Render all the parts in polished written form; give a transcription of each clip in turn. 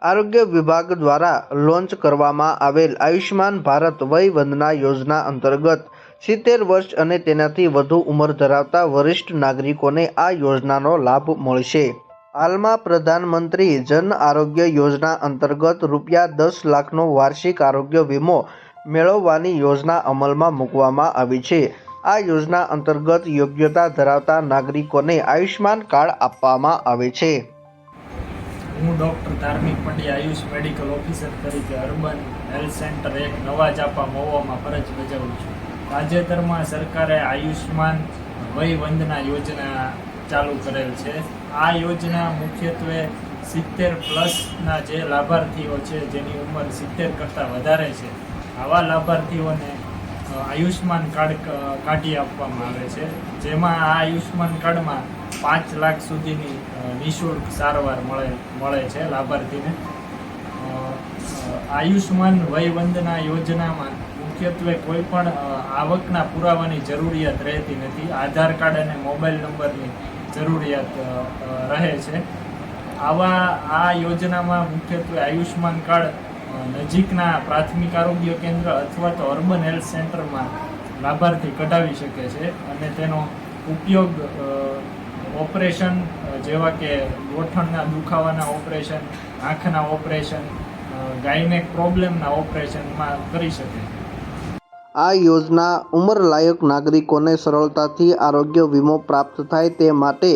આરોગ્ય વિભાગ દ્વારા લોન્ચ કરવામાં આવેલ આયુષ્માન ભારત વય વંદના યોજના અંતર્ગત 70 વર્ષ અને તેનાથી વધુ ઉંમર ધરાવતા વરિષ્ઠ નાગરિકોને આ યોજનાનો લાભ મળશે। હાલમાં પ્રધાનમંત્રી જન આરોગ્ય યોજના અંતર્ગત ₹10 લાખનો વાર્ષિક આરોગ્ય વીમો મેળવવાની યોજના અમલમાં મૂકવામાં આવી છે। આ યોજના અંતર્ગત યોગ્યતા ધરાવતા નાગરિકોને આયુષ્માન કાર્ડ આપવામાં આવે છે। હું ડૉક્ટર ધાર્મિક પંડ્યા આયુષ મેડિકલ ઓફિસર તરીકે અર્બન હેલ્થ સેન્ટર 1 નવા ચાપા મહુવામાં ફરજ બજાવું છું। તાજેતરમાં સરકારે આયુષ્માન વય વંદના યોજના ચાલુ કરેલ છે। આ યોજના મુખ્યત્વે 70+ જે લાભાર્થીઓ છે, જેની ઉંમર 70 કરતાં વધારે છે, આવા લાભાર્થીઓને આયુષ્માન કાર્ડ કાઢી આપવામાં આવે છે, જેમાં આ આયુષ્માન કાર્ડમાં 5 લાખ સુધીની નિઃશુલ્ક સારવાર મળે છે લાભાર્થીને। આયુષ્માન વય વંદના યોજનામાં મુખ્યત્વે કોઈ પણ આવકના પુરાવાની જરૂરિયાત રહેતી નથી। આધાર કાર્ડ અને મોબાઈલ નંબરની જરૂરિયાત રહે છે। આ યોજનામાં મુખ્યત્વે આયુષ્માન કાર્ડ નજીકના પ્રાથમિક આરોગ્ય કેન્દ્ર અથવા તો અર્બન હેલ્થ સેન્ટરમાં લાભાર્થી કઢાવી શકે છે અને તેનો ઉપયોગ ઓપરેશન જેવા કે ગોઠણના દુખાવાના ઓપરેશન, આંખના ઓપરેશન, ગાયનેક પ્રોબ્લેમના ઓપરેશનમાં કરી શકે છે। આ યોજના ઉંમરલાયક નાગરિકોને સરળતાથી આરોગ્ય વીમો પ્રાપ્ત થાય તે માટે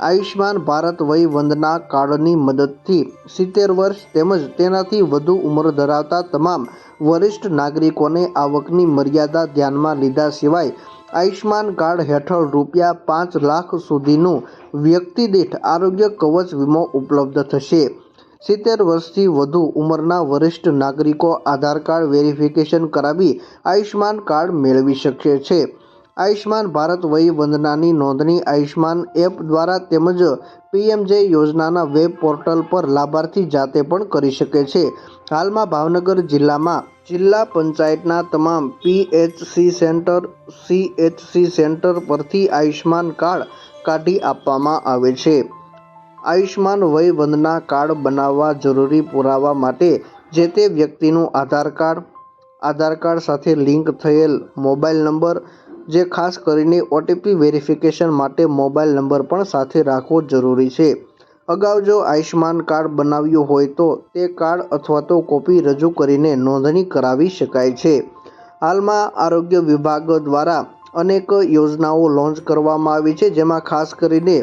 આયુષ્માન ભારત વય વંદના કાર્ડની મદદથી 70 વર્ષ તેમજ તેનાથી વધુ ઉંમર ધરાવતા તમામ વરિષ્ઠ નાગરિકોને આવકની મર્યાદા ધ્યાનમાં લીધા સિવાય આયુષ્માન કાર્ડ હેઠળ ₹5 લાખ સુધીનું વ્યક્તિદીઠ આરોગ્ય કવચ વીમો ઉપલબ્ધ થશે। 70 વર્ષથી વધુ ઉંમરના વરિષ્ઠ નાગરિકો આધાર કાર્ડ વેરિફિકેશન કરાવી આયુષ્માન કાર્ડ મેળવી શકે છે। આયુષ્માન ભારત વય વંદનાની નોંધણી આયુષ્માન એપ દ્વારા તેમજ પીએમજે યોજનાના વેબ પોર્ટલ પર લાભાર્થી જાતે પણ કરી શકે છે। હાલમાં ભાવનગર જિલ્લામાં જિલ્લા પંચાયતના તમામ પીએચસી સેન્ટર, સીએચસી સેન્ટર પરથી આયુષ્માન કાર્ડ કાઢી આપવામાં આવે છે। આયુષ્માન વય વંદના કાર્ડ બનાવવા જરૂરી પુરાવા માટે જે તે વ્યક્તિનું આધાર કાર્ડ સાથે લિંક થયેલ મોબાઈલ નંબર, જે ખાસ કરીને ઓટીપી વેરિફિકેશન માટે મોબાઈલ નંબર પણ સાથે રાખવો જરૂરી છે। અગાઉ જો આયુષ્માન કાર્ડ બનાવ્યું હોય તો તે કાર્ડ અથવા તો કોપી રજૂ કરીને નોંધણી કરાવી શકાય છે। હાલમાં આરોગ્ય વિભાગ દ્વારા અનેક યોજનાઓ લોન્ચ કરવામાં આવી છે, જેમાં ખાસ કરીને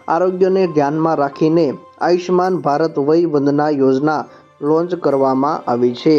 આરોગ્યને ધ્યાનમાં રાખીને આયુષ્માન ભારત વય વંદના યોજના લોન્ચ કરવામાં આવી છે।